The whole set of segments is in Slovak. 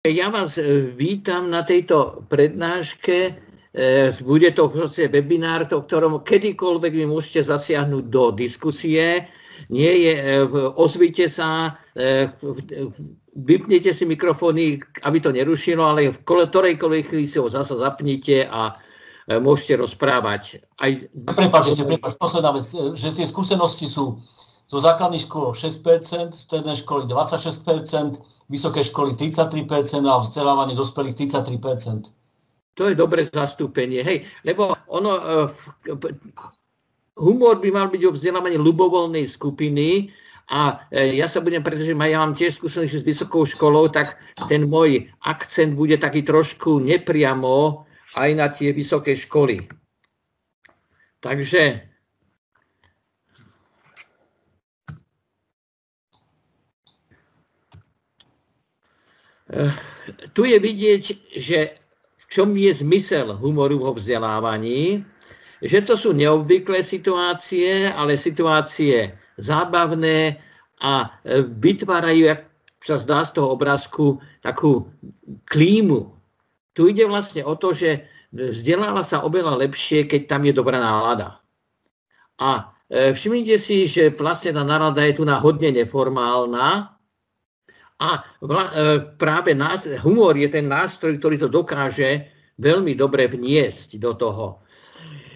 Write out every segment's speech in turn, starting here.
Ja vás vítam na tejto prednáške. Bude to webinár, o ktorom kedykoľvek vy môžete zasiahnuť do diskusie. Ozvite sa, vypnite si mikrofóny, aby to nerušilo, ale v ktorejkoľvek chvíli si ho zasa zapnite a môžete rozprávať. Prepáčte, posledná vec, že tie skúsenosti sú zo základných škôl 6%, strednej školy 26%, vysoké školy 33% a vzdelávanie dospelých 33%. To je dobré zastúpenie, hej, lebo humor by mal byť o vzdelávaní ľubovoľnej skupiny a ja sa budem, pretože ja mám tiež skúsenosti s vysokou školou, tak ten môj akcent bude taký trošku nepriamo aj na tie vysoké školy. Takže tu je vidieť, že v čom je zmysel humoru vo vzdelávaní, že to sú neobvyklé situácie, ale situácie zábavné a vytvárajú, jak sa zdá z toho obrázku, takú klímu. Tu ide vlastne o to, že vzdeláva sa oveľa lepšie, keď tam je dobrá nálada. A všimnite si, že vlastne tá nálada je tu hodne neformálna, a práve humor je ten nástroj, ktorý to dokáže veľmi dobre vniesť do toho.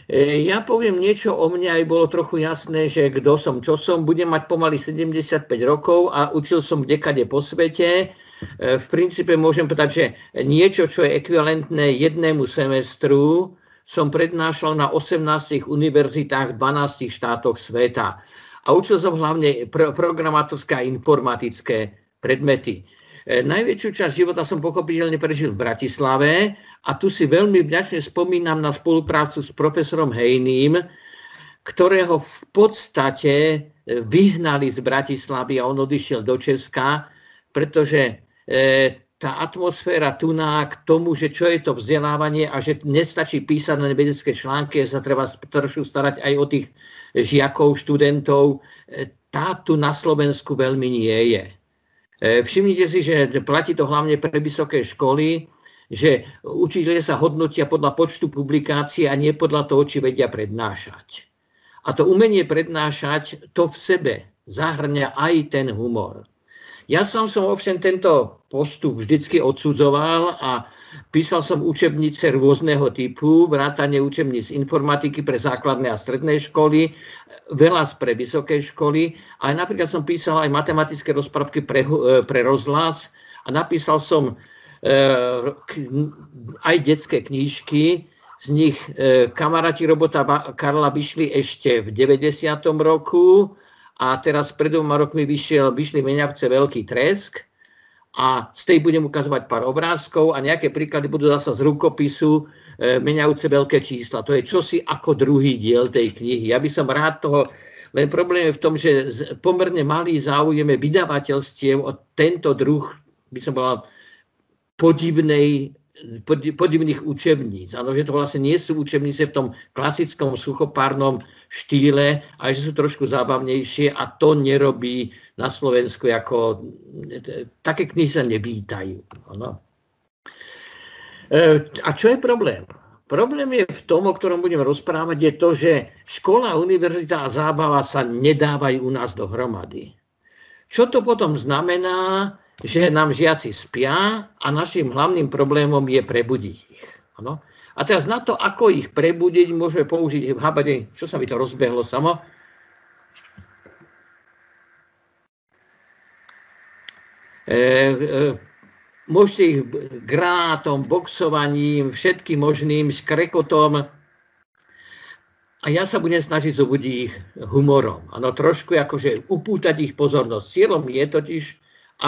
Ja poviem niečo o mne, aj bolo trochu jasné, že kto som, čo som. Budem mať pomaly 75 rokov a učil som dekade po svete. V princípe môžem povedať, že niečo, čo je ekvivalentné jednému semestru, som prednášal na 18 univerzitách v 12 štátoch sveta. A učil som hlavne programátorské a informatické predmety. Najväčšiu časť života som pochopiteľne prežil v Bratislave a tu si veľmi vďačne spomínam na spoluprácu s profesorom Hejným, ktorého v podstate vyhnali z Bratislavy a on odišiel do Česka, pretože tá atmosféra tuná k tomu, že čo je to vzdelávanie a že nestačí písať na vedecké články, sa treba trošku starať aj o tých žiakov, študentov. Tá tu na Slovensku veľmi nie je. Všimnite si, že platí to hlavne pre vysoké školy, že učitelia sa hodnotia podľa počtu publikácií a nie podľa toho, či vedia prednášať. A to umenie prednášať, to v sebe zahrňa aj ten humor. Ja som ovšem tento postup vždycky odsudzoval a písal som učebnice rôzneho typu, vrátane učebníc informatiky pre základné a stredné školy, veľa pre vysoké školy, ale napríklad som písal aj matematické rozprávky pre rozhlas a napísal som aj detské knížky, z nich Kamaráti robota Karla vyšli ešte v 90. roku a teraz pred 2 rokmi vyšli Meňavce Veľký tresk. A z tej budem ukazovať pár obrázkov a nejaké príklady budú zasa z rukopisu Meňavce veľké čísla. To je čosi ako druhý diel tej knihy. Ja by som rád toho, len problém je v tom, že pomerne malý záujem vydavateľstiev o tento druh, by som povedal, podivných učebníc. Áno, že to vlastne nie sú učebnice v tom klasickom suchopárnom štýle, ale že sú trošku zábavnejšie a to nerobí na Slovensku ako... Také knihy sa nevítajú. Áno. A čo je problém? Problém je v tom, o ktorom budem rozprávať, je to, že škola, univerzita a zábava sa nedávajú u nás dohromady. Čo to potom znamená, že nám žiaci spia a našim hlavným problémom je prebudiť ich. Ano? A teraz na to, ako ich prebudiť, môžeme použiť čo sa mi to rozbehlo samo? Môžete ich granátom, boxovaním, všetkým možným, skrekotom. A ja sa budem snažiť zobudiť ich humorom. Ano, trošku akože upútať ich pozornosť. Cieľom je totiž,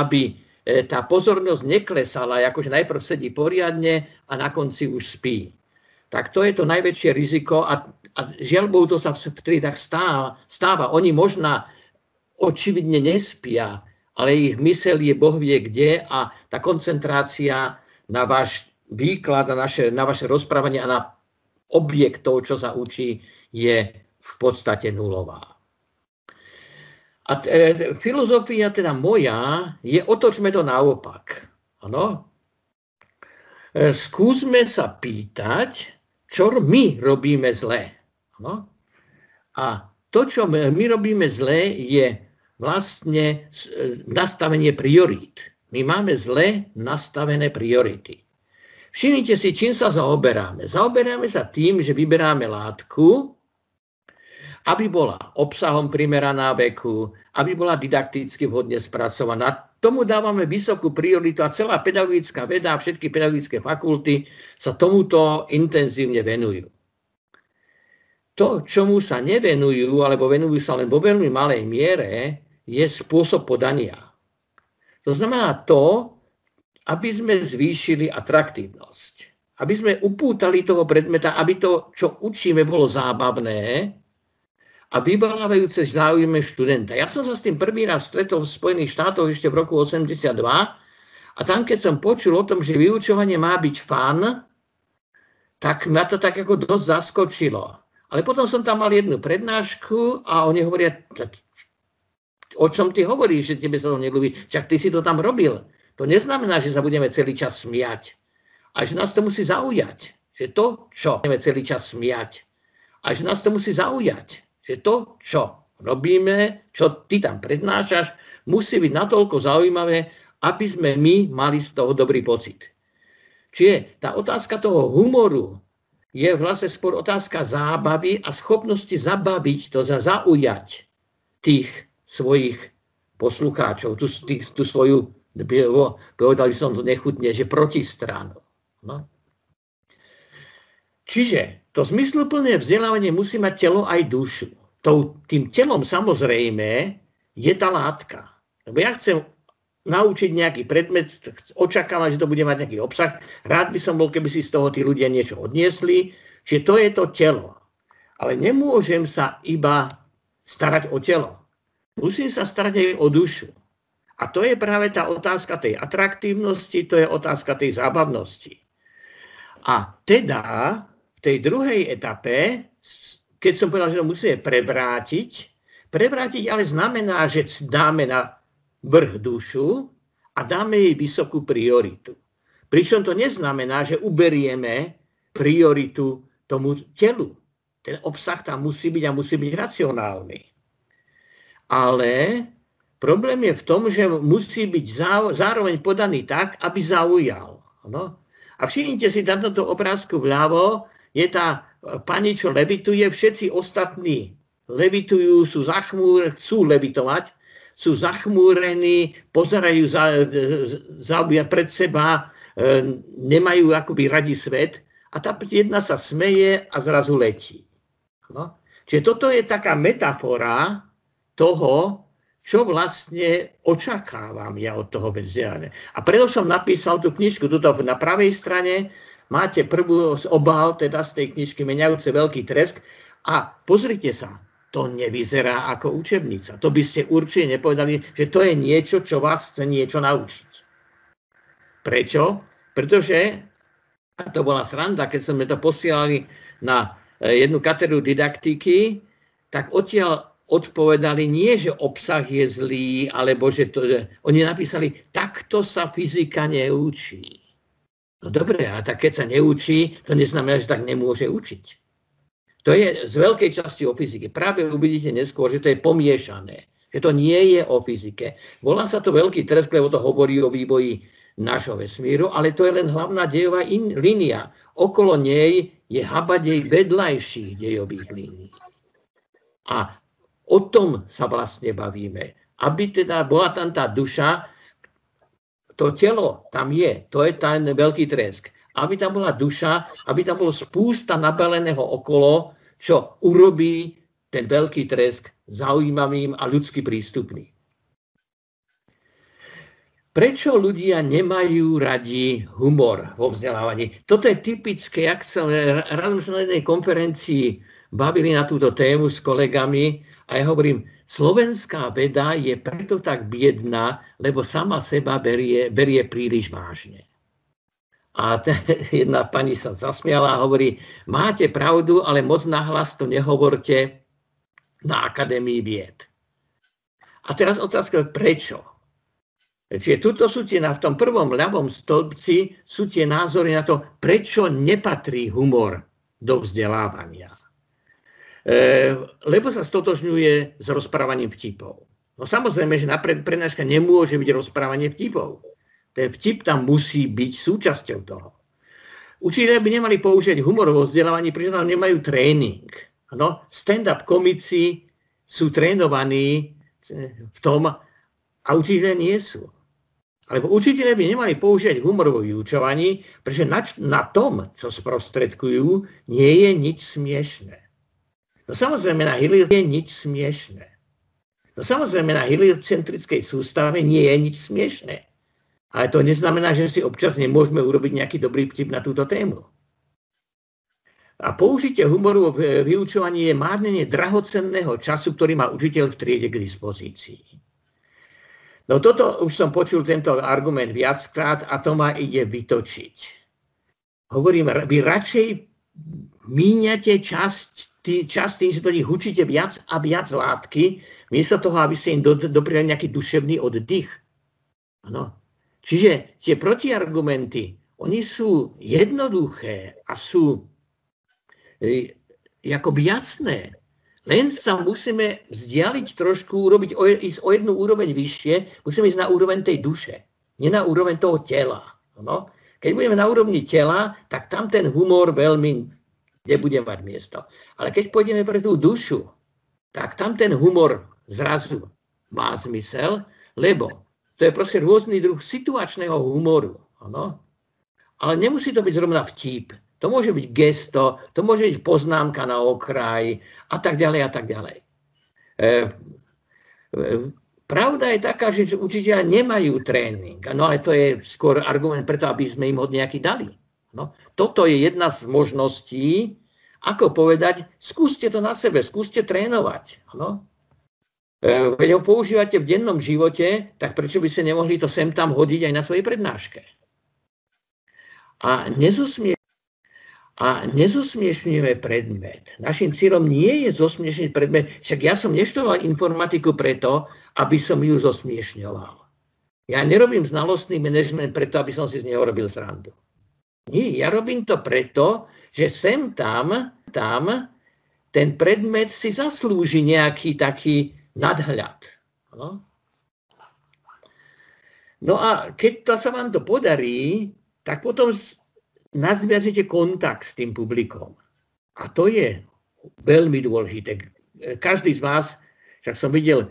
aby tá pozornosť neklesala, akože najprv sedí poriadne a na konci už spí. Tak to je to najväčšie riziko a žiaľ Bohu, to sa v triedách stáva. Oni možno očividne nespia, ale ich myseľ je Boh vie kde a tá koncentrácia na váš výklad, na vaše rozprávanie a na objekt toho, čo sa učí, je v podstate nulová. A filozofia teda moja je, otočme to naopak. Áno? skúsme sa pýtať, čo my robíme zle. No? A to, čo my robíme zle, je vlastne nastavenie priorít. My máme zle nastavené priority. Všimnite si, čím sa zaoberáme. Zaoberáme sa tým, že vyberáme látku, aby bola obsahom primeraná veku, aby bola didakticky vhodne spracovaná. Tomu dávame vysokú prioritu a celá pedagogická veda a všetky pedagogické fakulty sa tomuto intenzívne venujú. To, čomu sa nevenujú, alebo venujú sa len vo veľmi malej miere, je spôsob podania. To znamená to, aby sme zvýšili atraktívnosť. Aby sme upútali toho predmeta, aby to, čo učíme, bolo zábavné a vyvolávajúce záujme študenta. Ja som sa s tým prvý raz stretol v Spojených štátoch ešte v roku 82 a tam, keď som počul o tom, že vyučovanie má byť fun, tak ma to tak ako dosť zaskočilo. Ale potom som tam mal jednu prednášku a oni hovoria, o čom ty hovoríš, že tebe sa to neľúbi, však ty si to tam robil. To neznamená, že sa budeme celý čas smiať. A že nás to musí zaujať. Že to, čo budeme celý čas smiať. A že nás to musí zaujať. Že to, čo robíme, čo ty tam prednášaš, musí byť natoľko zaujímavé, aby sme my mali z toho dobrý pocit. Čiže tá otázka toho humoru je vlastne skôr otázka zábavy a schopnosti zabaviť, to zaujať tých svojich poslucháčov, tú svoju, povedal by som to nechutne, že protistranu. No. Čiže to zmysluplné vzdelávanie musí mať telo aj dušu. Tým telom samozrejme je tá látka. Lebo ja chcem naučiť nejaký predmet, očakávam, že to bude mať nejaký obsah. Rád by som bol, keby si z toho tí ľudia niečo odniesli, že to je to telo. Ale nemôžem sa iba starať o telo. Musím sa starať aj o dušu. A to je práve tá otázka tej atraktívnosti, to je otázka tej zábavnosti. A teda v tej druhej etape, keď som povedal, že to musíme prevrátiť ale znamená, že dáme na vrch dušu a dáme jej vysokú prioritu. Pričom to neznamená, že uberieme prioritu tomu telu. Ten obsah tam musí byť a musí byť racionálny. Ale problém je v tom, že musí byť zároveň podaný tak, aby zaujal. No? A všimnite si, na tomto obrázku vľavo je tá pani, čo levituje, všetci ostatní levitujú, chcú levitovať, sú zachmúrení, pozerajú pred seba, nemajú akoby radi svet a tá jedna sa smeje a zrazu letí. No? Čiže toto je taká metafora toho, čo vlastne očakávam ja od toho vzdelania. A preto som napísal tú knižku, tuto na pravej strane máte prvú obal teda z tej knižky Meniajúce veľký tresk a pozrite sa, to nevyzerá ako učebnica. To by ste určite nepovedali, že to je niečo, čo vás chce niečo naučiť. Prečo? Pretože, a to bola sranda, keď sme to posielali na jednu katedru didaktiky, tak odtiaľ odpovedali nie, že obsah je zlý, alebo že to... Oni napísali, takto sa fyzika neučí. No dobre, a tak keď sa neučí, to neznamená, že tak nemôže učiť. To je z veľkej časti o fyzike. Práve uvidíte neskôr, že to je pomiešané. Že to nie je o fyzike. Volá sa to veľký tresk, lebo to hovorí o vývoji nášho vesmíru, ale to je len hlavná dejová línia. Okolo nej je habadej vedľajších dejových línií. A o tom sa vlastne bavíme. Aby teda bola tam tá duša, to telo tam je, to je ten veľký tresk. Aby tam bola duša, aby tam bolo spústa nabaleného okolo, čo urobí ten veľký tresk zaujímavým a ľudsky prístupný. Prečo ľudia nemajú radi humor vo vzdelávaní? Toto je typické, ráno som na jednej konferencii bavili na túto tému s kolegami a ja hovorím, slovenská veda je preto tak biedná, lebo sama seba berie príliš vážne. A jedna pani sa zasmiala a hovorí, máte pravdu, ale moc nahlas to nehovorte na Akadémii vied. A teraz otázka, prečo? Čiže tuto sú tie, v tom prvom ľavom stĺpci sú tie názory na to, prečo nepatrí humor do vzdelávania. Lebo sa stotožňuje s rozprávaním vtipov. No samozrejme, že na prednáška nemôže byť rozprávanie vtipov. Ten vtip tam musí byť súčasťou toho. Učiteľe by nemali použiť humor vo vzdelávaní, pretože tam nemajú tréning. Ano, stand-up komici sú trénovaní v tom, a učiteľe nie sú. Alebo učiteľe by nemali použiť humor vo vyučovaní, pretože na tom, čo sprostredkujú, nie je nič smiešné. No samozrejme na je nič smiešné. No samozrejme na heliocentrickej sústave nie je nič smiešné. Ale to neznamená, že si občas nemôžeme urobiť nejaký dobrý vtip na túto tému. A použitie humoru v vyučovaní je márnenie drahocenného času, ktorý má učiteľ v triede k dispozícii. No toto už som počul tento argument viackrát a to ma ide vytočiť. Hovorím, vy radšej míňate čas tým, že do nich učíte viac a viac látky, miesto toho, aby ste im dopridali nejaký duševný oddych. Ano. Čiže tie protiargumenty, oni sú jednoduché a sú akoby jasné. Len sa musíme vzdialiť trošku, ísť o jednu úroveň vyššie, musíme ísť na úroveň tej duše, nie na úroveň toho tela. No? Keď budeme na úrovni tela, tak tam ten humor veľmi nebude mať miesto. Ale keď pôjdeme pre tú dušu, tak tam ten humor zrazu má zmysel, lebo to je proste rôzny druh situačného humoru. Ano? Ale nemusí to byť zrovna vtip. To môže byť gesto, to môže byť poznámka na okraj a tak ďalej a tak ďalej. Pravda je taká, že učiteľia nemajú tréning. No ale to je skôr argument preto, aby sme im ho nejaký dali. No, toto je jedna z možností, ako povedať, skúste to na sebe, skúste trénovať. No. Keď ho používate v dennom živote, tak prečo by ste nemohli to sem tam hodiť aj na svojej prednáške? A nezosmiešňujeme predmet. Našim cieľom nie je zosmiešniť predmet, však ja som neštudoval informatiku preto, aby som ju zosmiešňoval. Ja nerobím znalostný manažment preto, aby som si z neho robil srandu. Nie, ja robím to preto, že sem tam ten predmet si zaslúži nejaký taký nadhľad. No a keď sa vám to podarí, tak potom nazviažete kontakt s tým publikom. A to je veľmi dôležité. Každý z vás, však som videl,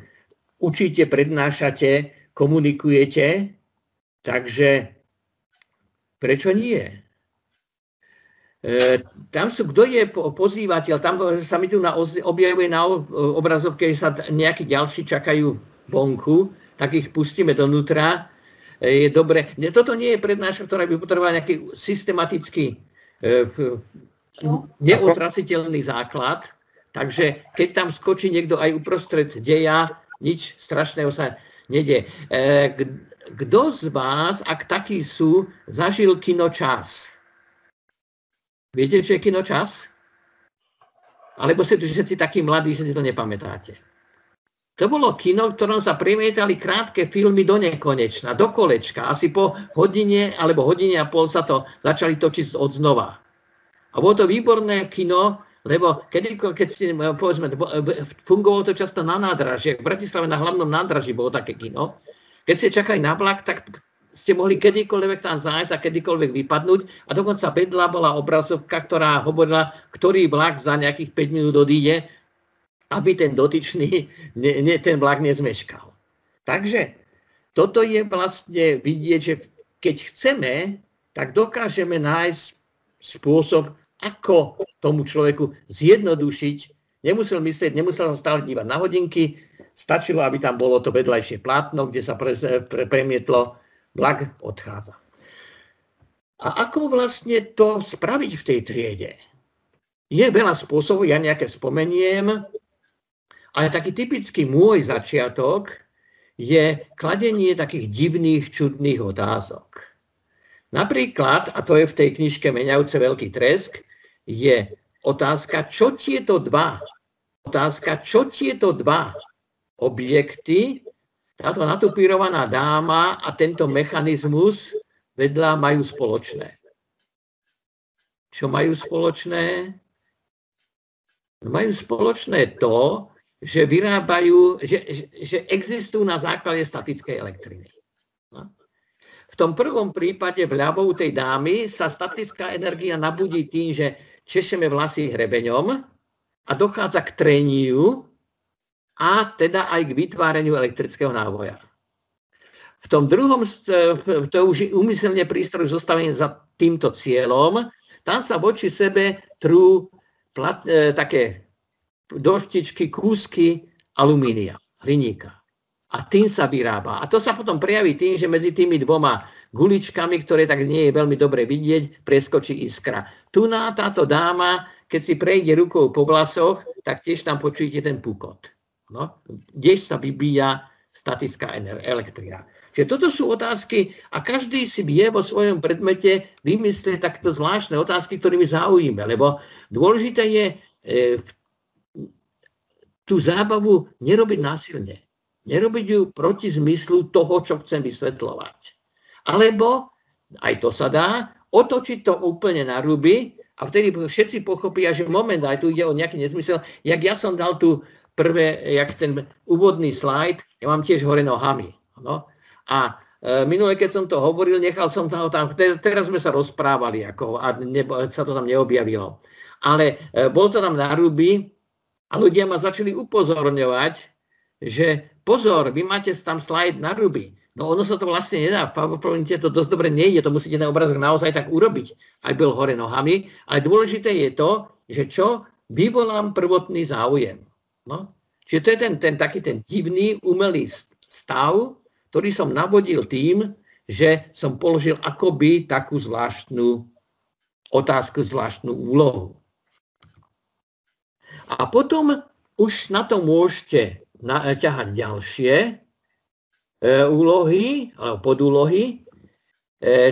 učíte, prednášate, komunikujete, takže prečo nie? Tam sú, kto je pozývateľ, tam sa mi tu objavuje na obrazovke, že sa nejakí ďalší čakajú vonku, tak ich pustíme donútra. Je dobre. Toto nie je prednáška, ktorá by potrebovala nejaký systematický, neotrasiteľný základ. Takže keď tam skočí niekto aj uprostred deja, nič strašného sa nedie. Kto z vás, ak takí sú, zažil kino Čas? Viete, čo je kino Čas? Alebo ste tu všetci takí mladí, že si to nepamätáte? To bolo kino, v ktorom sa premietali krátke filmy do nekonečna, do kolečka. Asi po hodine alebo hodine a pol sa to začali točiť odznova. A bolo to výborné kino, lebo keď si, povedzme, fungovalo to často na nádraží. V Bratislave na hlavnom nádraží bolo také kino. Keď ste čakali na vlak, tak ste mohli kedykoľvek tam zájsť a kedykoľvek vypadnúť. A dokonca vedľa bola obrazovka, ktorá hovorila, ktorý vlak za nejakých 5 minút odíde, aby ten dotyčný ten vlak nezmeškal. Takže toto je vlastne vidieť, že keď chceme, tak dokážeme nájsť spôsob, ako tomu človeku zjednodušiť. Nemusel sa stále dívať na hodinky, stačilo, aby tam bolo to vedľajšie plátno, kde sa premietlo, vlak odchádza. A ako vlastne to spraviť v tej triede? Je veľa spôsobov, ja nejaké spomeniem, ale taký typický môj začiatok je kladenie takých divných, čudných otázok. Napríklad, a to je v tej knižke Meňavce veľký tresk, je otázka, čo tieto dva objekty táto natupírovaná dáma a tento mechanizmus vedľa majú spoločné. Čo majú spoločné? Majú spoločné to, že vyrábajú, že existujú na základe statickej elektriny. No. V tom prvom prípade vľavou tej dámy sa statická energia nabudí tým, že češeme vlasy hrebeňom a dochádza k treniu a teda aj k vytváreniu elektrického náboja. V tom druhom, to už je úmyselne prístroj zostavený za týmto cieľom, tam sa voči sebe trú také doštičky, kúsky alumínia, hliníka. A tým sa vyrába. A to sa potom prejaví tým, že medzi tými dvoma guličkami, ktoré tak nie je veľmi dobre vidieť, preskočí iskra. Tu na táto dáma, keď si prejde rukou po vlasoch, tak tiež tam počujete ten pukot. No, kdež sa vybíja statická elektrina. Čiže toto sú otázky a každý si vie vo svojom predmete vymyslieť takto zvláštne otázky, ktorými zaujíma, lebo dôležité je tú zábavu nerobiť násilne. Nerobiť ju proti zmyslu toho, čo chcem vysvetľovať. Alebo, aj to sa dá, otočiť to úplne na ruby a vtedy všetci pochopia, že moment, aj tu ide o nejaký nezmysel, jak ja som dal tu prvé, jak ten úvodný slajd, ja mám tiež hore nohami. No? A minule, keď som to hovoril, nechal som to tam, teraz sme sa rozprávali, ako, a sa to tam neobjavilo. Ale bol to tam na ruby a ľudia ma začali upozorňovať, že pozor, vy máte tam slajd na ruby. No ono sa to vlastne nedá, v PowerPointe to dosť dobre nejde, to musíte na obrazok naozaj tak urobiť, aj byl hore nohami. Ale dôležité je to, že čo vyvolám prvotný záujem. No? Čiže to je ten divný umelý stav, ktorý som navodil tým, že som položil akoby takú zvláštnu otázku, zvláštnu úlohu. A potom už na to môžete ťahať ďalšie úlohy, alebo podúlohy.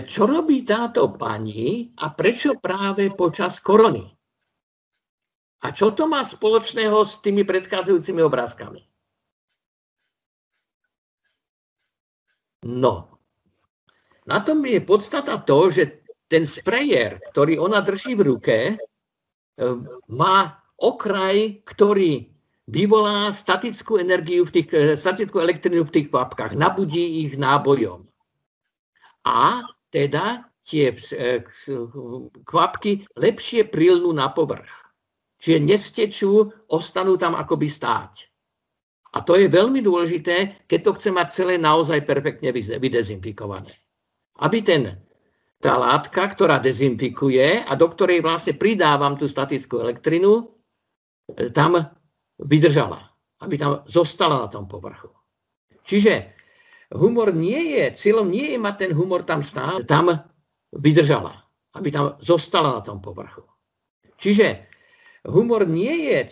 Čo robí táto pani a prečo práve počas korony? A čo to má spoločného s tými predchádzajúcimi obrázkami? No, na tom je podstata to, že ten sprejer, ktorý ona drží v ruke, má okraj, ktorý vyvolá statickú energiu, statickú elektrinu v tých kvapkách, nabudí ich nábojom. A teda tie kvapky lepšie prilnú na povrch. Čiže nestečú, ostanú tam akoby stáť. A to je veľmi dôležité, keď to chce mať celé naozaj perfektne vydezinfikované. Aby tá látka, ktorá dezinfikuje a do ktorej vlastne pridávam tú statickú elektrinu, tam vydržala. Aby tam zostala na tom povrchu. Čiže humor cieľom nie je mať ten humor tam stále, tam vydržala. Aby tam zostala na tom povrchu. Čiže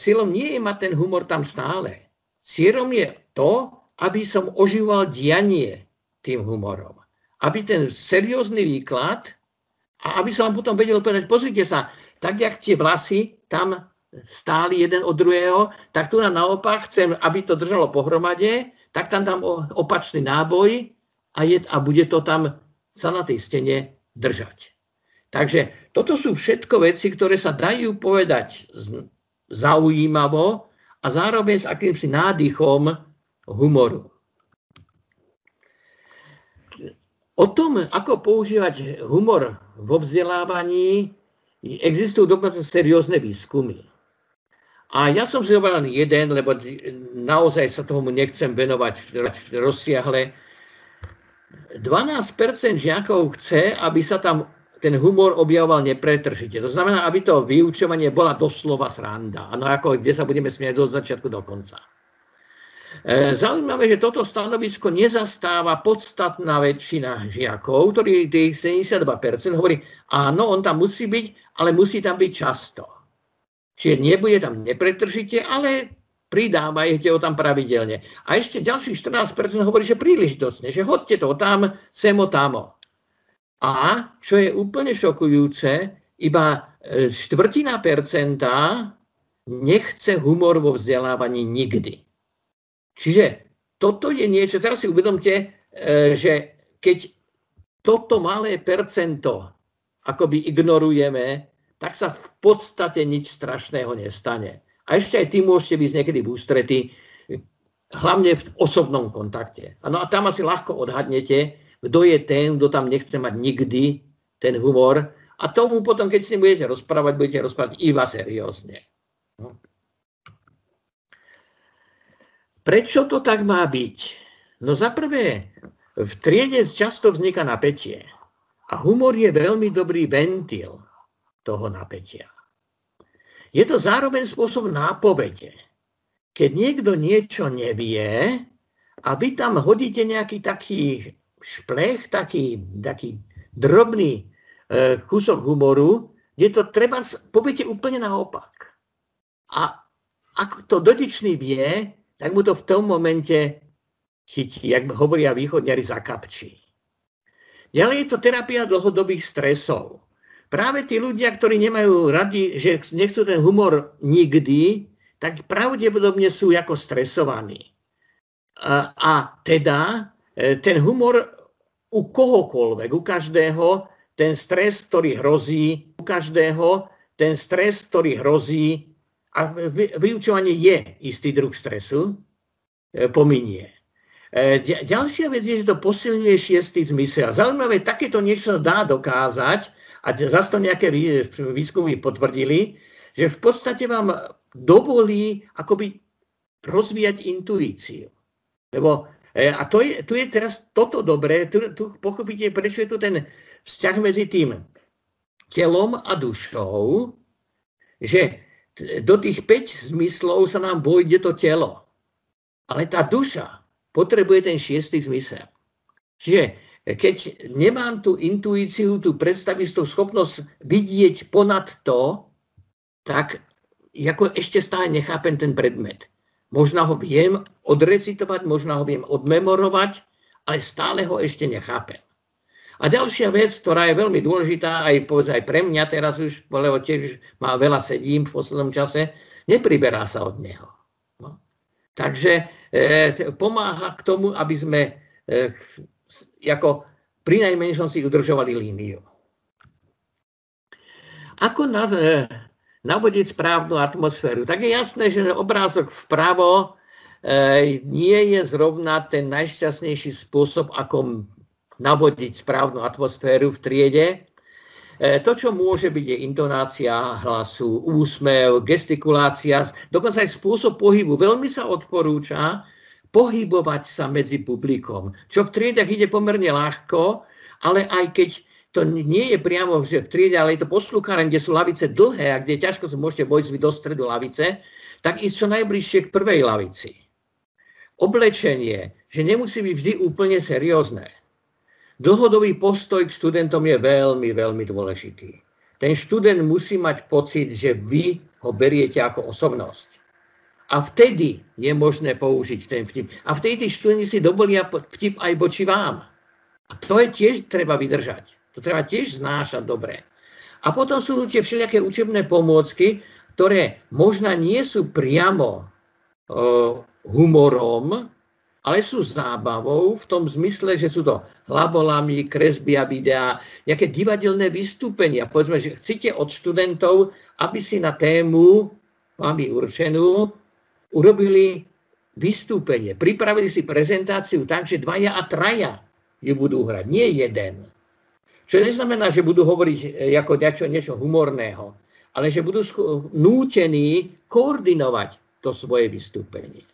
cieľom nie je mať ten humor tam stále. Cieľom je to, aby som ožíval dianie tým humorom. Aby ten seriózny výklad, a aby som vám potom vedel povedať, pozrite sa, tak jak tie vlasy tam stáli jeden od druhého, tak tu naopak chcem, aby to držalo pohromade, tak tam dám opačný náboj a bude to tam sa na tej stene držať. Takže toto sú všetko veci, ktoré sa dajú povedať zaujímavo a zároveň s akýmsi nádychom humoru. O tom, ako používať humor vo vzdelávaní, existujú dokonca seriózne výskumy. A ja som si zobral jeden, lebo naozaj sa tomu nechcem venovať rozsiahle. 12% žiakov chce, aby sa tam ten humor objavoval nepretržite. To znamená, aby to vyučovanie bola doslova sranda. Ano, ako kde sa budeme smiať od začiatku do konca. Zaujímavé, že toto stanovisko nezastáva podstatná väčšina žiakov, ktorí tých 72% hovorí, áno, on tam musí byť, ale musí tam byť často. Čiže nebude tam nepretržite, ale pridávajte ho tam pravidelne. A ešte ďalších 14% hovorí, že príležitostne, že hodte to tam, semo, tamo. A, čo je úplne šokujúce, iba 1/4% nechce humor vo vzdelávaní nikdy. Čiže toto je niečo, teraz si uvedomte, že keď toto malé percento akoby ignorujeme, tak sa v podstate nič strašného nestane. A ešte aj ty môžete byť niekedy v ústrety, hlavne v osobnom kontakte. No a tam asi ľahko odhadnete, kto je ten, kto tam nechce mať nikdy ten humor. A tomu potom, keď si budete rozprávať iba seriózne. No. Prečo to tak má byť? No za prvé, v triede často vzniká napätie. A humor je veľmi dobrý ventil toho napätia. Je to zároveň spôsob nápovede. Keď niekto niečo nevie a vy tam hodíte nejaký taký šplech, taký drobný kúsok humoru, kde to treba, poviete úplne naopak. A ak to dotyčný vie, tak mu to v tom momente chytí, jak hovoria východňari, zakapčí. Ďalej je to terapia dlhodobých stresov. Práve tí ľudia, ktorí nemajú radi, že nechcú ten humor nikdy, tak pravdepodobne sú ako stresovaní. A teda ten humor u kohokoľvek, u každého, ten stres, ktorý hrozí, u každého, ten stres, ktorý hrozí, a vyučovanie je istý druh stresu, pominie. Ďalšia vec je, že to posilňuje šiestý zmysel. Zaujímavé, takéto niečo dá dokázať, a zase to nejaké výskumy potvrdili, že v podstate vám dovolí akoby rozvíjať intuíciu. Lebo, a tu je teraz toto dobré, tu pochopíte, prečo je tu ten vzťah medzi tým telom a dušou, že do tých 5 zmyslov sa nám vojde to telo. Ale tá duša potrebuje ten 6. zmysel. Čiže keď nemám tú intuíciu, tú predstavistú schopnosť vidieť ponad to, tak ako ešte stále nechápem ten predmet. Možno ho viem odrecitovať, možno ho viem odmemorovať, ale stále ho ešte nechápem. A ďalšia vec, ktorá je veľmi dôležitá, aj pre mňa teraz už, lebo tiež veľa sedím v poslednom čase, nepriberá sa od neho. No. Takže pomáha k tomu, aby sme ako pri najmenšom si udržovali líniu. Ako navodiť správnu atmosféru? Tak je jasné, že obrázok vpravo nie je zrovna ten najšťastnejší spôsob, ako navodiť správnu atmosféru v triede. To, čo môže byť, je intonácia hlasu, úsmev, gestikulácia, dokonca aj spôsob pohybu. Veľmi sa odporúča pohybovať sa medzi publikom, čo v triedach ide pomerne ľahko, ale aj keď to nie je priamo že v triede, ale je to poslúchárem, kde sú lavice dlhé a kde ťažko sa môžete vojsť do stredu lavice, tak ísť čo najbližšie k prvej lavici. Oblečenie, že nemusí byť vždy úplne seriózne. Dlhodobý postoj k študentom je veľmi, veľmi dôležitý. Ten študent musí mať pocit, že vy ho beriete ako osobnosť. A vtedy je možné použiť ten vtip. A vtedy tí študenti si dovolia vtip aj voči vám. A to je tiež treba vydržať. To treba tiež znášať dobre. A potom sú tie všelijaké učebné pomôcky, ktoré možno nie sú priamo humorom, ale sú zábavou v tom zmysle, že sú to hlavolami, kresby a videá, nejaké divadelné vystúpenia. Povedzme, že chcete od študentov, aby si na tému vami určenú urobili vystúpenie. Pripravili si prezentáciu tak, že 2 a 3 ju budú hrať, nie jeden. Čo neznamená, že budú hovoriť ako niečo humorného, ale že budú nútení koordinovať to svoje vystúpenie.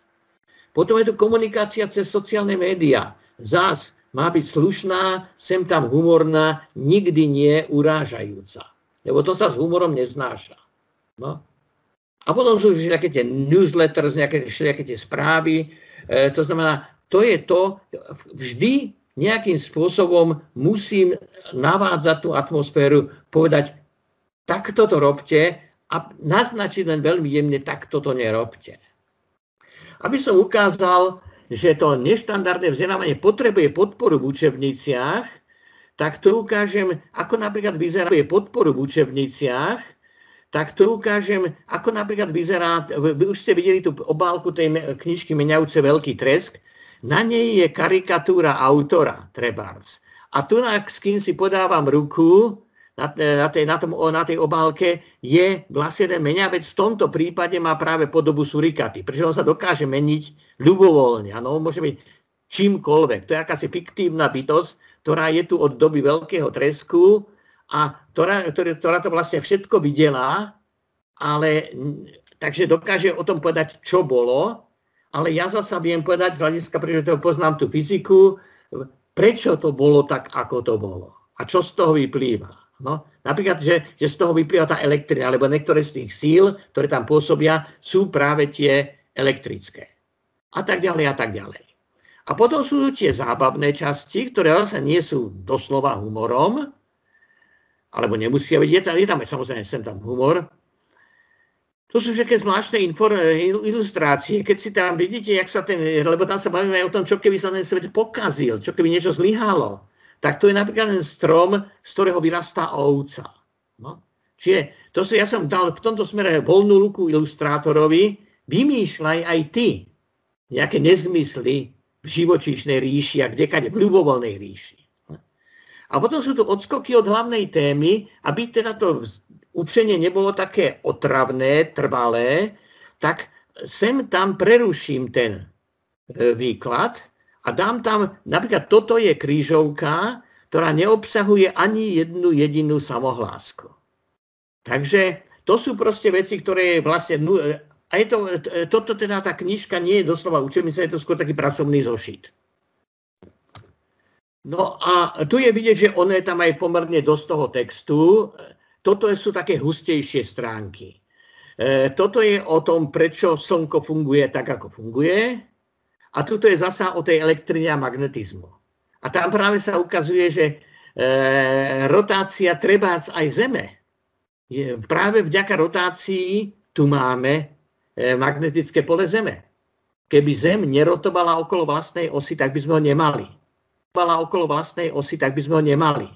Potom je tu komunikácia cez sociálne médiá. Zás má byť slušná, sem tam humorná, nikdy nie urážajúca. Lebo to sa s humorom neznáša. No. A potom sú také tie newsletters, nejaké tie správy. To znamená, to je to, vždy nejakým spôsobom musím navádzať tú atmosféru, povedať, takto to robte a naznačiť len veľmi jemne, takto to nerobte. Aby som ukázal, že to neštandardné vzdelávanie potrebuje podporu v učebniciach, tak to ukážem, ako napríklad vyzerá podporu v učebniciach, tak to ukážem, ako napríklad vyzerá, vy už ste videli tú obálku tej knižky Meniajúce veľký tresk, na nej je karikatúra autora, trebárs. A tu, s kým si podávam ruku, na tej obálke je vlastne ten meniavec, v tomto prípade má práve podobu surikaty, pretože on sa dokáže meniť ľubovoľne. Áno, môže byť čímkoľvek. To je akási fiktívna bytosť, ktorá je tu od doby veľkého tresku a ktorá to vlastne všetko videla, ale takže dokáže o tom povedať, čo bolo, ale ja zasa viem povedať z hľadiska, pretože to poznám tú fyziku, prečo to bolo tak, ako to bolo a čo z toho vyplýva. No, napríklad, že z toho vyplýva tá elektrina, alebo niektoré z tých síl, ktoré tam pôsobia, sú práve tie elektrické. A tak ďalej, a tak ďalej. A potom sú tie zábavné časti, ktoré zase nie sú doslova humorom, alebo nemusia byť, je tam samozrejme sem tam humor. To sú všetké zvláštne ilustrácie. Keď si tam vidíte, jak sa lebo tam sa bavíme aj o tom, čo keby sa ten svet pokazil, čo keby niečo zlyhalo. Tak to je napríklad ten strom, z ktorého vyrastá ovca. No. Čiže ja som dal v tomto smere voľnú ruku ilustrátorovi, vymýšľaj aj ty nejaké nezmysly v živočíšnej ríši a kdekade v ľubovoľnej ríši. A potom sú tu odskoky od hlavnej témy, aby teda to učenie nebolo také otravné, trvalé, tak sem tam preruším ten výklad, a dám tam, napríklad toto je krížovka, ktorá neobsahuje ani jednu jedinú samohlásku. Takže to sú proste veci, ktoré vlastne... A toto teda tá knižka nie je doslova učebnica, je to skôr taký pracovný zošit. No a tu je vidieť, že ono je tam aj pomerne dosť toho textu. Toto sú také hustejšie stránky. Toto je o tom, prečo slnko funguje tak, ako funguje. A tuto je zasa o tej elektrine a magnetizmu. A tam práve sa ukazuje, že rotácia trebárs aj Zeme. Práve vďaka rotácii tu máme magnetické pole Zeme. Keby Zem nerotovala okolo vlastnej osy, tak by sme ho nemali.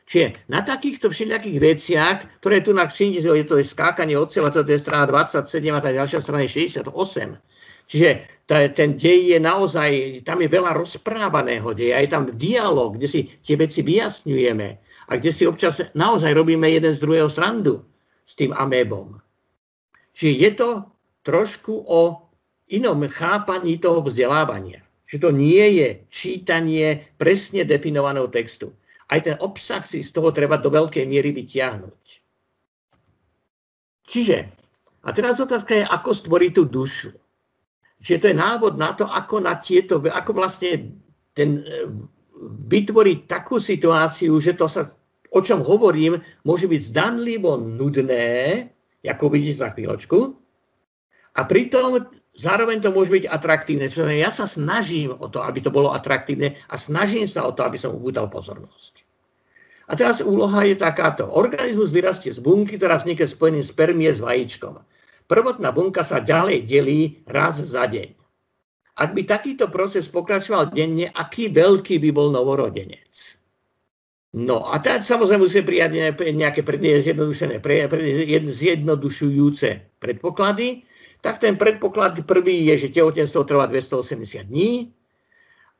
Čiže na takýchto všelijakých veciach, ktoré tu na všimnite, to je skákanie od seba, to je strana 27 a tá ďalšia strana je 68. Čiže ten dej je naozaj, tam je veľa rozprávaného deja, je tam dialog, kde si tie veci vyjasňujeme a kde si občas naozaj robíme jeden z druhého srandu s tým amébom. Čiže je to trošku o inom chápaní toho vzdelávania. Že to nie je čítanie presne definovaného textu. Aj ten obsah si z toho treba do veľkej miery vytiahnuť. Čiže, a teraz otázka je, ako stvoriť tú dušu. Čiže to je návod na to, ako vlastne vytvoriť takú situáciu, že to sa, o čom hovorím, môže byť zdanlivo nudné, ako vidíte za chvíľočku, a pritom zároveň to môže byť atraktívne. Čiže ja sa snažím o to, aby to bolo atraktívne a snažím sa o to, aby som ubúdal pozornosť. A teraz úloha je takáto. Organizmus vyrastie z bunky, ktorá vznikne spojením spermie s vajíčkom. Prvotná bunka sa ďalej delí raz za deň. Ak by takýto proces pokračoval denne, aký veľký by bol novorodenec? No a tak samozrejme musíme prijať nejaké zjednodušujúce predpoklady. Tak ten predpoklad prvý je, že tehotenstvo trvá 280 dní.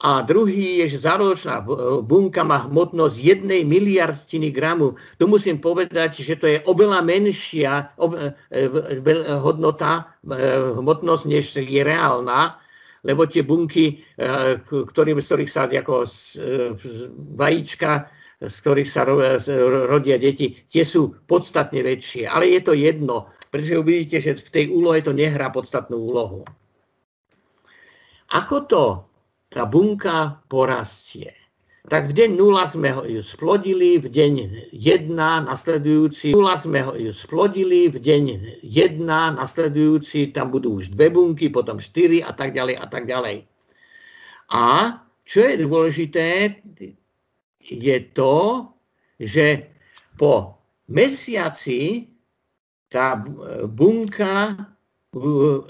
A druhý je, že zárodočná bunka má hmotnosť 1 miliardiny gramu. Tu musím povedať, že to je oveľa menšia hmotnosť, než je reálna, lebo tie bunky, z ktorých sa ako vajíčka, z ktorých sa rodia deti, tie sú podstatne väčšie. Ale je to jedno, pretože uvidíte, že v tej úlohe to nehrá podstatnú úlohu. Ako to tá bunka porastie? Tak v deň 0 sme ho splodili, v deň 1 nasledujúci, tam budú už 2 bunky, potom 4 a tak ďalej a tak ďalej. A čo je dôležité, je to, že po mesiaci tá bunka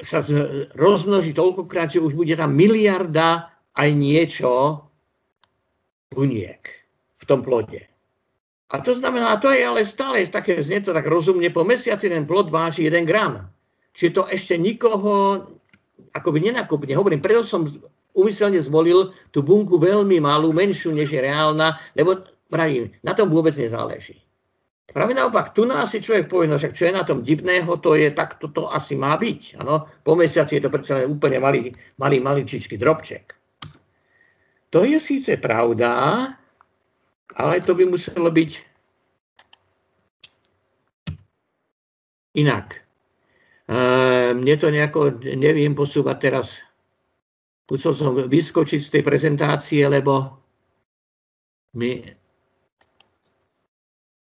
sa rozmnoží toľkokrát, že už bude tam miliarda aj niečo buniek v tom plode. A to znamená, to je ale stále také, znie to tak rozumne, po mesiaci ten plod váži 1 gram. Čiže to ešte nikoho akoby nenakúpne. Hovorím, preto som úmyselne zvolil tú bunku veľmi malú, menšiu, než je reálna, lebo pravím, na tom vôbec nezáleží. Práve naopak, tu nás si človek povie, no však čo je na tom divného, to je, tak toto asi má byť. Ano? Po mesiaci je to predsa len úplne maličičký drobček. To je síce pravda, ale to by muselo byť inak. Mne to nejako neviem posúvať teraz. Musel som vyskočiť z tej prezentácie, lebo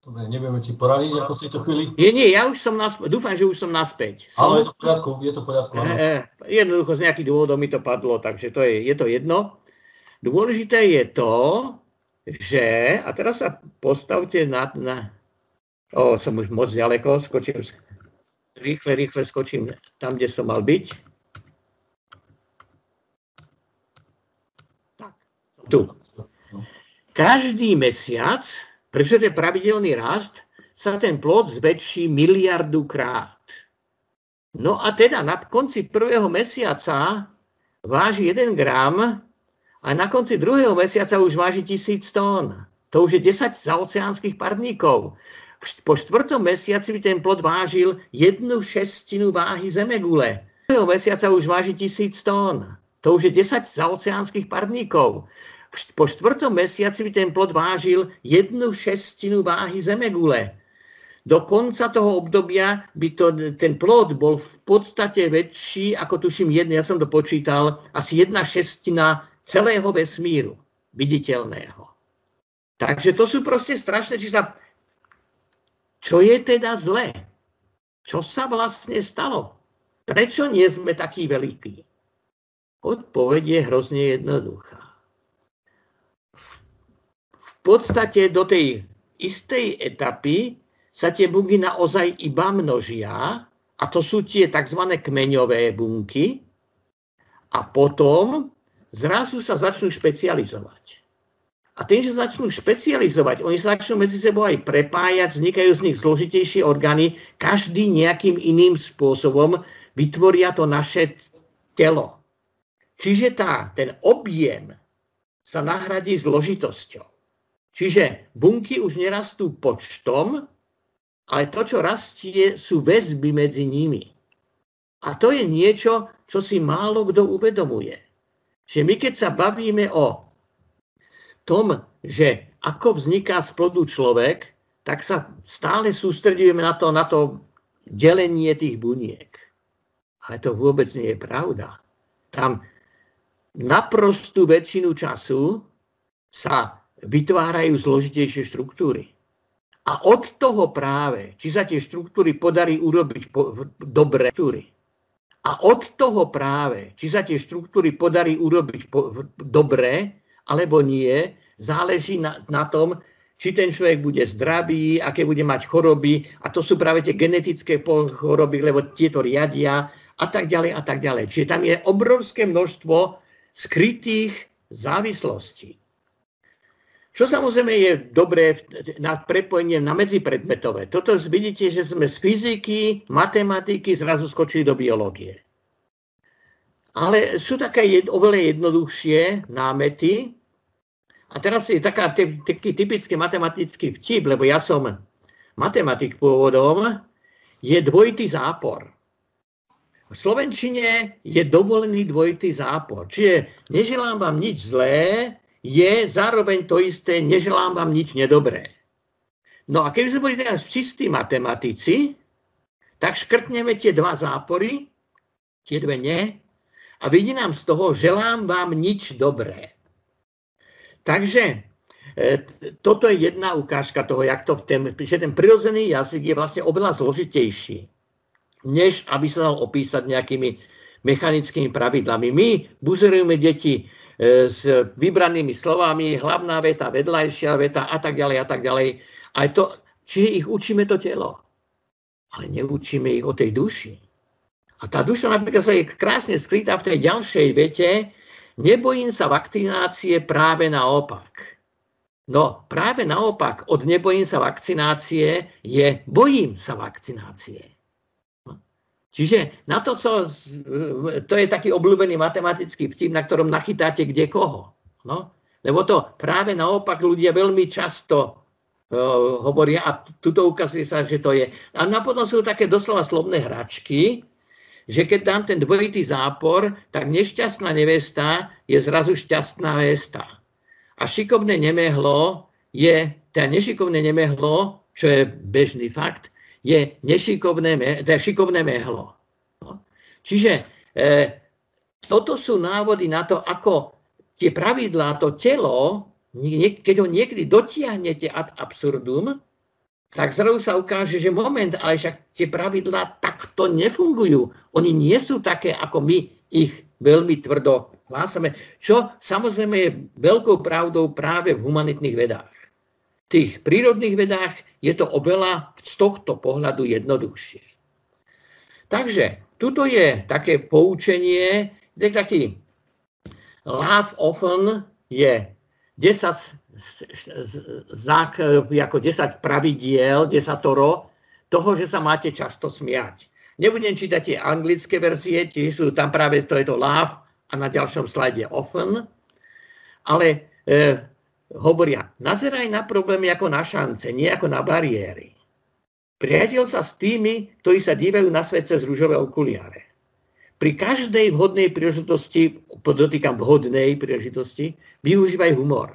Dobre, nevieme ti poradiť ako v tejto chvíli. Nie, ja už som naspäť, dúfam, že už som naspäť. Ale je to v poriadku. Jednoducho z nejakých dôvodov mi to padlo, takže je to jedno. Dôležité je to, že, a teraz sa postavte som už moc ďaleko, skočím, rýchle skočím tam, kde som mal byť. Tak, tu. Každý mesiac, pretože to je pravidelný rast, sa ten plod zväčší miliardukrát. No a teda na konci prvého mesiaca váži 1 gram a na konci druhého mesiaca už váži 1000 tón. To už je 10 zaoceánskych parníkov. Po 4. mesiaci by ten plod vážil 1/6 váhy zemegule. Prvého mesiaca už váži 1000 tón. To už je 10 zaoceánskych parníkov. Po 4. mesiaci by ten plod vážil 1/6 váhy zemegule. Do konca toho obdobia by ten plod bol v podstate väčší, ako tuším, ja som to počítal, asi 1/6 celého vesmíru viditeľného. Takže to sú proste strašné čísla. Čo je teda zlé? Čo sa vlastne stalo? Prečo nie sme takí veľkí? Odpoveď je hrozne jednoduchá. V podstate do tej istej etapy sa tie bunky naozaj iba množia, a to sú tie tzv. Kmeňové bunky, a potom zrazu sa začnú špecializovať. A tým, že sa začnú špecializovať, oni sa začnú medzi sebou aj prepájať, vznikajú z nich zložitejšie orgány, každý nejakým iným spôsobom vytvoria to naše telo. Čiže ten objem sa nahradí zložitosťou. Čiže bunky už nerastú počtom, ale to, čo rastie, sú väzby medzi nimi. A to je niečo, čo si málo kto uvedomuje. Že my, keď sa bavíme o tom, že ako vzniká z plodu človek, tak sa stále sústredujeme na to delenie tých buniek. Ale to vôbec nie je pravda. Tam naprostú väčšinu času sa vytvárajú zložitejšie štruktúry. A od toho práve, či sa tie štruktúry podarí urobiť dobre, a od toho práve, či sa tie štruktúry podarí urobiť dobre, alebo nie, záleží na tom, či ten človek bude zdravý, aké bude mať choroby, a to sú práve tie genetické choroby, lebo tieto riadia, a tak ďalej, a tak ďalej. Čiže tam je obrovské množstvo skrytých závislostí. Čo samozrejme je dobré na prepojenie na medzipredmetové. Toto vidíte, že sme z fyziky, matematiky zrazu skočili do biológie. Ale sú také oveľa jednoduchšie námety. A teraz je taký typický matematický vtip, lebo ja som matematik pôvodom, je dvojitý zápor. V slovenčine je dovolený dvojitý zápor. Čiže neželám vám nič zlé, je zároveň to isté, neželám vám nič nedobré. No a keby sme boli teraz čistí matematici, tak škrtneme tie dva zápory, tie dve nie, a vidí nám z toho, želám vám nič dobré. Takže toto je jedna ukážka toho, že ten prirodzený jazyk je vlastne oveľa zložitejší, než aby sa dal opísať nejakými mechanickými pravidlami. My buzerujeme deti s vybranými slovami, hlavná veta, vedľajšia veta a tak ďalej a tak ďalej. Čiže ich učíme to telo, ale neučíme ich o tej duši. A tá duša napríklad sa je krásne skrytá v tej ďalšej vete, nebojím sa vakcinácie, práve naopak. No práve naopak, od nebojím sa vakcinácie je bojím sa vakcinácie. Čiže na to, to je taký obľúbený matematický vtip, na ktorom nachytáte kde koho. No? Lebo to práve naopak ľudia veľmi často hovoria, a tuto ukazuje sa, že to je. A napokon sú také doslova slovné hračky, že keď dám ten dvojitý zápor, tak nešťastná nevesta je zrazu šťastná vesta. A šikovné nemehlo je, nešikovné nemehlo, čo je bežný fakt, je šikovné mehlo. No. Čiže toto sú návody na to, ako tie pravidlá, to telo, keď ho niekedy dotiahnete ad absurdum, tak zrazu sa ukáže, že moment, ale však tie pravidlá takto nefungujú. Oni nie sú také, ako my ich veľmi tvrdo hlásame, čo samozrejme je veľkou pravdou práve v humanitných vedách. V tých prírodných vedách je to oveľa z tohto pohľadu jednoduchšie. Takže tuto je také poučenie, taký love often je 10 pravidiel, 10 toho, že sa máte často smiať. Nebudem čítať tie anglické verzie, tiež sú tam práve to je to love a na ďalšom slajde often, ale hovoria, nazeraj na problémy ako na šance, nie ako na bariéry. Priateľ sa s tými, ktorí sa dívajú na svet cez ružové okuliare. Pri každej vhodnej príležitosti, podotýkam vhodnej príležitosti, využívaj humor.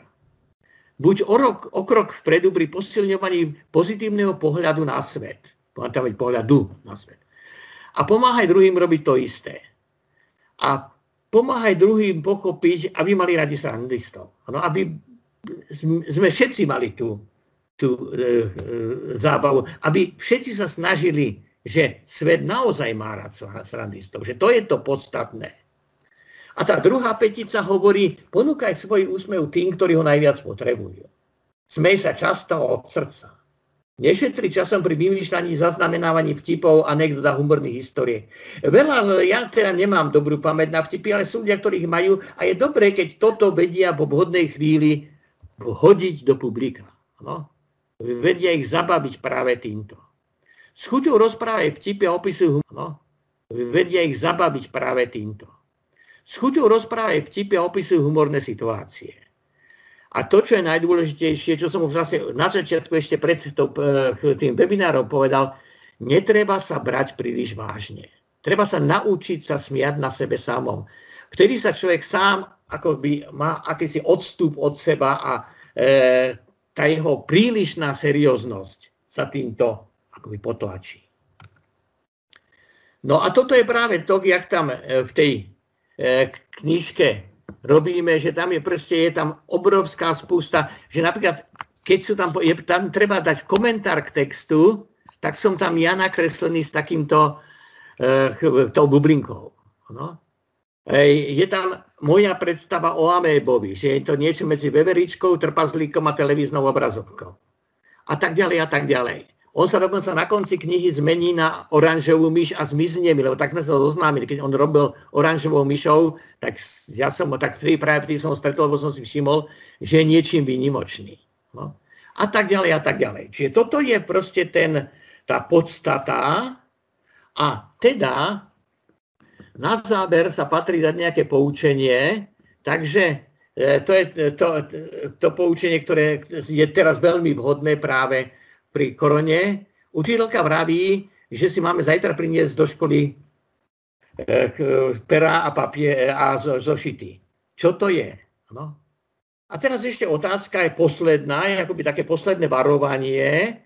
Buď o krok vpredu pri posilňovaní pozitívneho pohľadu na svet. Pohľadu na svet. A pomáhaj druhým robiť to isté. A pomáhaj druhým pochopiť, aby mali radi srandistov. Ano, aby sme všetci mali tú zábavu. Aby všetci sa snažili, že svet naozaj má rád srandistov. Že to je to podstatné. A tá druhá petica hovorí, ponúkaj svoj úsmev tým, ktorí ho najviac potrebujú. Smej sa často od srdca. Nešetri časom pri vymýšľaní, zaznamenávaní vtipov, anekdot a humorných historiek. Ja teda nemám dobrú pamäť na vtipy, ale sú ľudia, ktorých majú a je dobré, keď toto vedia po vhodnej chvíli hodiť do publika. No? Vedia ich zabaviť práve týmto. S chuťou rozprávajú vtipy a opisujú humor. No? Vedia ich zabaviť práve týmto. S chuťou rozprávajú vtipy a opisujú humorné situácie. A to, čo je najdôležitejšie, čo som už zase na začiatku ešte pred tým webinárom povedal, netreba sa brať príliš vážne. Treba sa naučiť sa smiať na sebe samom. Vtedy sa človek sám akoby má akýsi odstup od seba a tá jeho prílišná serióznosť sa týmto akoby potlačí. No a toto je práve to, jak tam v tej knižke robíme, že tam je tam obrovská spústa, že napríklad, keď sú tam treba dať komentár k textu, tak som tam ja nakreslený s takýmto tou bublinkou. No. Je tam moja predstava o amébovi, že je to niečo medzi veveričkou, trpazlíkom a televíznou obrazovkou. A tak ďalej, a tak ďalej. On sa dokonca na konci knihy zmení na oranžovú myš a zmizne mi, lebo tak sme sa zoznámili. Keď on robil oranžovou myšou, tak ja som ho tak práve som ho stretol, lebo som si všimol, že je niečím výnimočný. No. A tak ďalej, a tak ďalej. Čiže toto je proste tá podstata. A teda na záber sa patrí dať nejaké poučenie, takže to je to poučenie, ktoré je teraz veľmi vhodné práve pri korone. Učiteľka vraví, že si máme zajtra priniesť do školy pera a papier a zošity. Čo to je? No. A teraz ešte otázka je posledná, je akoby také posledné varovanie.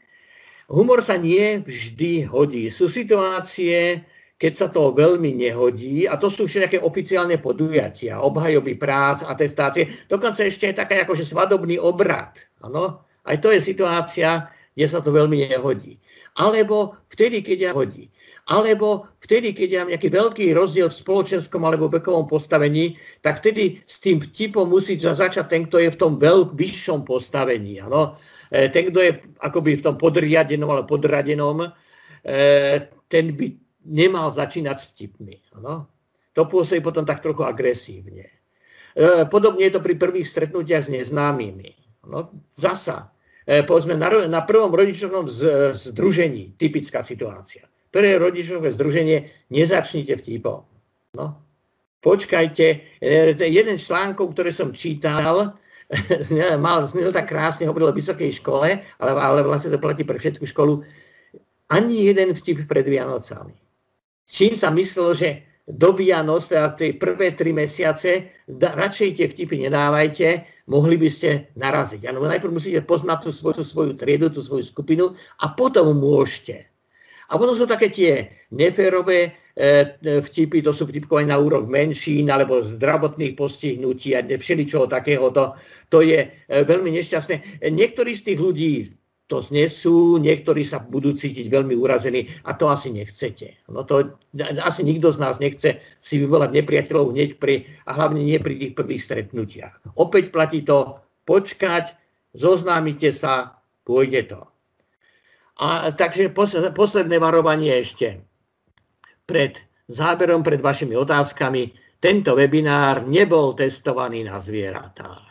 Humor sa nie vždy hodí. Sú situácie, keď sa to veľmi nehodí, a to sú všetké oficiálne podujatia, obhajoby prác, atestácie, dokonca ešte je taká akože svadobný obrad. Ano? Aj to je situácia, kde sa to veľmi nehodí. Alebo vtedy, keď hodí. Alebo vtedy, keď je nejaký veľký rozdiel v spoločenskom alebo vekovom postavení, tak vtedy s tým vtipom musí začať ten, kto je v tom vyššom postavení. Ano? Ten, kto je akoby v tom podriadenom alebo podradenom, ten by nemal začínať s vtipmi. Ano? To pôsobí potom tak trochu agresívne. Podobne je to pri prvých stretnutiach s neznámymi. No, zasa. Povedzme, na prvom rodičovnom združení, typická situácia. pre rodičové združenie, nezačnite vtipom. No. Počkajte, jeden z článkov, ktoré som čítal, snil tak krásne, hovoril o vysokej škole, ale vlastne to platí pre všetku školu, ani jeden vtip pred Vianocami. Čím sa myslelo, že do Vianoc, teda tie prvé 3 mesiace, radšej tie vtipy nedávajte, mohli by ste naraziť. Ano, najprv musíte poznať tú svoju triedu, tú svoju skupinu a potom môžete. A potom sú také tie neférové vtipy, to sú vtipkové na úrok menšín alebo zdravotných postihnutí a všeličoho takéhoto. To je veľmi nešťastné. Niektorí z tých ľudí to znesú, niektorí sa budú cítiť veľmi urazení a to asi nechcete. No to asi nikto z nás nechce si vyvolať nepriateľov hneď a hlavne nie pri tých prvých stretnutiach. Opäť platí to počkať, zoznámite sa, pôjde to. A takže posledné varovanie ešte. Pred záberom, pred vašimi otázkami, tento webinár nebol testovaný na zvieratách.